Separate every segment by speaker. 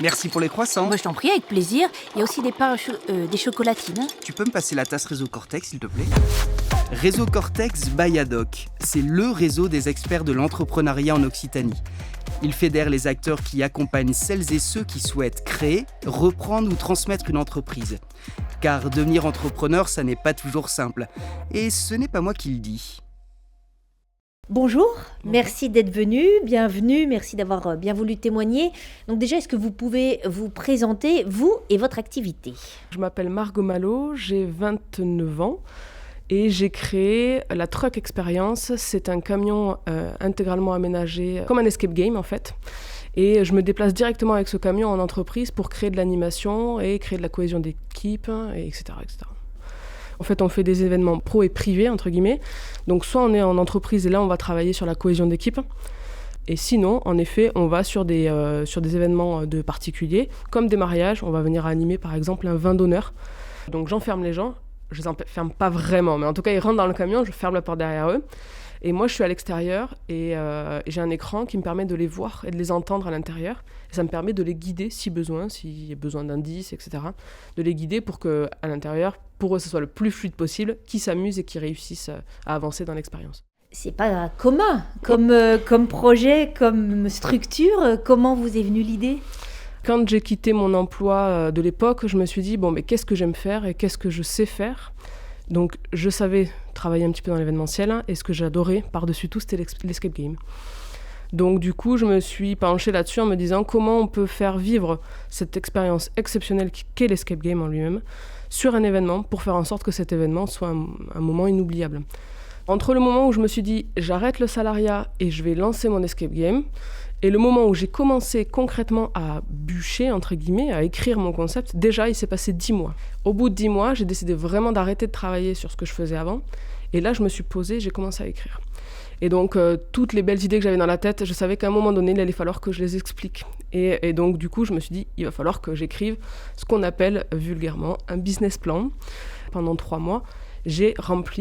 Speaker 1: Merci pour les croissants.
Speaker 2: Moi, je t'en prie, avec plaisir. Il y a aussi des pains, des chocolatines.
Speaker 1: Tu peux me passer la tasse Réseau Cortex, s'il te plaît? Réseau Cortex by Adoc, c'est le réseau des experts de l'entrepreneuriat en Occitanie. Il fédère les acteurs qui accompagnent celles et ceux qui souhaitent créer, reprendre ou transmettre une entreprise. Car devenir entrepreneur, ça n'est pas toujours simple. Et ce n'est pas moi qui le dis.
Speaker 2: Bonjour, merci d'être venu, bienvenue, merci d'avoir bien voulu témoigner. Donc déjà, est-ce que vous pouvez vous présenter, vous et votre activité?
Speaker 3: Je m'appelle Margot Malo, j'ai 29 ans et j'ai créé la Truck Experience. C'est un camion intégralement aménagé comme un escape game en fait. Et je me déplace directement avec ce camion en entreprise pour créer de l'animation et créer de la cohésion d'équipe, etc., etc. En fait, on fait des événements pro et privés, entre guillemets. Donc, soit on est en entreprise et là, on va travailler sur la cohésion d'équipe. Et sinon, en effet, on va sur des événements de particuliers, comme des mariages. On va venir animer, par exemple, un vin d'honneur. Donc, j'enferme les gens. Je les enferme pas vraiment, mais en tout cas, ils rentrent dans le camion, je ferme la porte derrière eux. Et moi, je suis à l'extérieur et j'ai un écran qui me permet de les voir et de les entendre à l'intérieur. Et ça me permet de les guider si besoin, s'il y a besoin d'indices, etc. De les guider pour qu'à l'intérieur, pour eux, ce soit le plus fluide possible, qu'ils s'amusent et qu'ils réussissent à avancer dans l'expérience.
Speaker 2: C'est pas commun comme projet, comme structure. Comment vous est venue l'idée?
Speaker 3: Quand j'ai quitté mon emploi de l'époque, je me suis dit, bon, mais qu'est-ce que j'aime faire et qu'est-ce que je sais faire? Donc, je savais travailler un petit peu dans l'événementiel et ce que j'adorais par-dessus tout, c'était l'escape game. Donc, du coup, je me suis penchée là-dessus en me disant comment on peut faire vivre cette expérience exceptionnelle qu'est l'escape game en lui-même sur un événement pour faire en sorte que cet événement soit un moment inoubliable. Entre le moment où je me suis dit j'arrête le salariat et je vais lancer mon escape game et le moment où j'ai commencé concrètement à bûcher, entre guillemets, à écrire mon concept, déjà il s'est passé 10 mois. Au bout de 10 mois, j'ai décidé vraiment d'arrêter de travailler sur ce que je faisais avant et là je me suis posée, j'ai commencé à écrire. Et donc toutes les belles idées que j'avais dans la tête, je savais qu'à un moment donné, il allait falloir que je les explique. Et donc du coup, je me suis dit, il va falloir que j'écrive ce qu'on appelle vulgairement un business plan. Pendant 3 mois, j'ai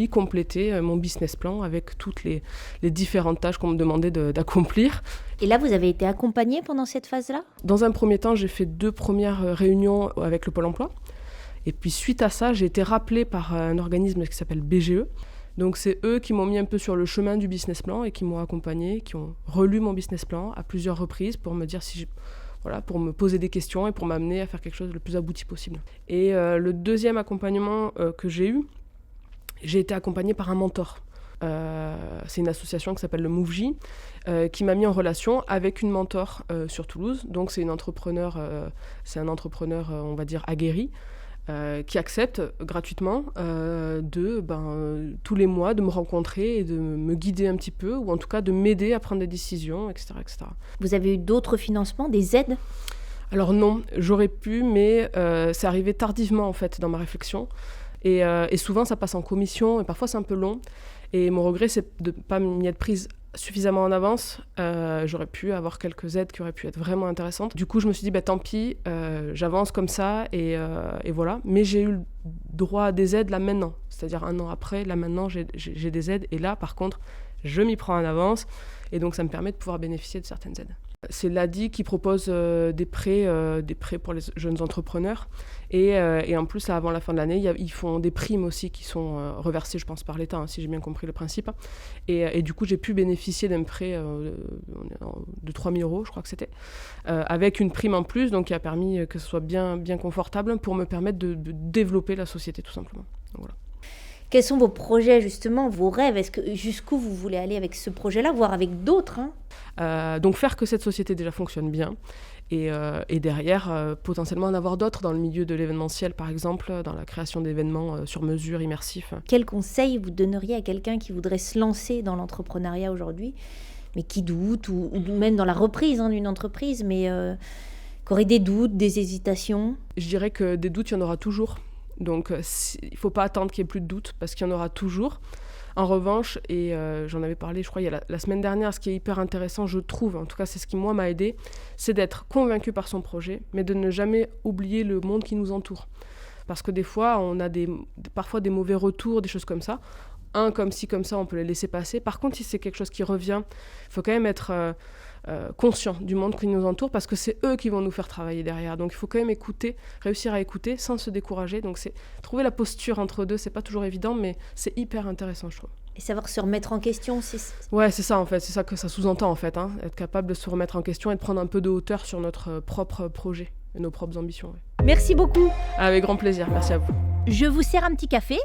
Speaker 3: complété mon business plan avec toutes les différentes tâches qu'on me demandait d'accomplir.
Speaker 2: Et là, vous avez été accompagné pendant cette phase-là?
Speaker 3: Dans un premier temps, j'ai fait 2 premières réunions avec le Pôle emploi. Et puis suite à ça, j'ai été rappelée par un organisme qui s'appelle BGE. Donc c'est eux qui m'ont mis un peu sur le chemin du business plan et qui m'ont accompagné, qui ont relu mon business plan à plusieurs reprises pour me dire pour me poser des questions et pour m'amener à faire quelque chose le plus abouti possible. Et le deuxième accompagnement que j'ai eu, j'ai été accompagnée par un mentor. C'est une association qui s'appelle le MoveJ, qui m'a mis en relation avec une mentor sur Toulouse. Donc c'est un entrepreneur, on va dire, aguerri, qui accepte gratuitement tous les mois de me rencontrer et de me guider un petit peu, ou en tout cas de m'aider à prendre des décisions, etc., etc.
Speaker 2: Vous avez eu d'autres financements, des aides? Alors
Speaker 3: non, j'aurais pu, mais c'est arrivé tardivement en fait dans ma réflexion. Et souvent ça passe en commission et parfois c'est un peu long. Et mon regret, c'est de ne pas m'y être prise suffisamment en avance. J'aurais pu avoir quelques aides qui auraient pu être vraiment intéressantes. Du coup, je me suis dit, tant pis, j'avance comme ça et voilà. Mais j'ai eu le droit à des aides là maintenant. C'est-à-dire 1 an après, là maintenant, j'ai des aides. Et là, par contre, je m'y prends en avance. Et donc, ça me permet de pouvoir bénéficier de certaines aides. C'est l'ADI qui propose des prêts pour les jeunes entrepreneurs. Et en plus, là, avant la fin de l'année, ils font des primes aussi qui sont reversées, je pense, par l'État, si j'ai bien compris le principe. Et du coup, j'ai pu bénéficier d'un prêt de 3 000 €, je crois que c'était, avec une prime en plus, donc qui a permis que ce soit bien, bien confortable pour me permettre de développer la société, tout simplement. Donc, voilà.
Speaker 2: Quels sont vos projets, justement, vos rêves? Jusqu'où vous voulez aller avec ce projet-là, voire avec d'autres,
Speaker 3: Donc faire que cette société déjà fonctionne bien et derrière potentiellement en avoir d'autres dans le milieu de l'événementiel, par exemple, dans la création d'événements sur mesure, immersifs.
Speaker 2: Quel conseil vous donneriez à quelqu'un qui voudrait se lancer dans l'entrepreneuriat aujourd'hui, mais qui doute, ou même dans la reprise d'une entreprise, mais qui aurait des doutes, des hésitations?
Speaker 3: Je dirais que des doutes, il y en aura toujours. Donc, il ne faut pas attendre qu'il n'y ait plus de doutes, parce qu'il y en aura toujours. En revanche, et j'en avais parlé, je crois, il y a la semaine dernière, ce qui est hyper intéressant, je trouve, en tout cas c'est ce qui, moi, m'a aidé, c'est d'être convaincu par son projet, mais de ne jamais oublier le monde qui nous entoure. Parce que des fois, on a parfois des mauvais retours, des choses comme ça. Comme ci, comme ça, on peut les laisser passer. Par contre, si c'est quelque chose qui revient, il faut quand même être conscients du monde qui nous entoure, parce que c'est eux qui vont nous faire travailler derrière. Donc il faut quand même écouter, réussir à écouter sans se décourager. Donc c'est trouver la posture entre deux, c'est pas toujours évident, mais c'est hyper intéressant, je trouve.
Speaker 2: Et savoir se remettre en question,
Speaker 3: Ouais, c'est ça en fait, c'est ça que ça sous-entend en fait, hein, être capable de se remettre en question et de prendre un peu de hauteur sur notre propre projet et nos propres ambitions. Ouais.
Speaker 4: Merci beaucoup.
Speaker 3: Avec grand plaisir, merci à vous.
Speaker 4: Je vous sers un petit café.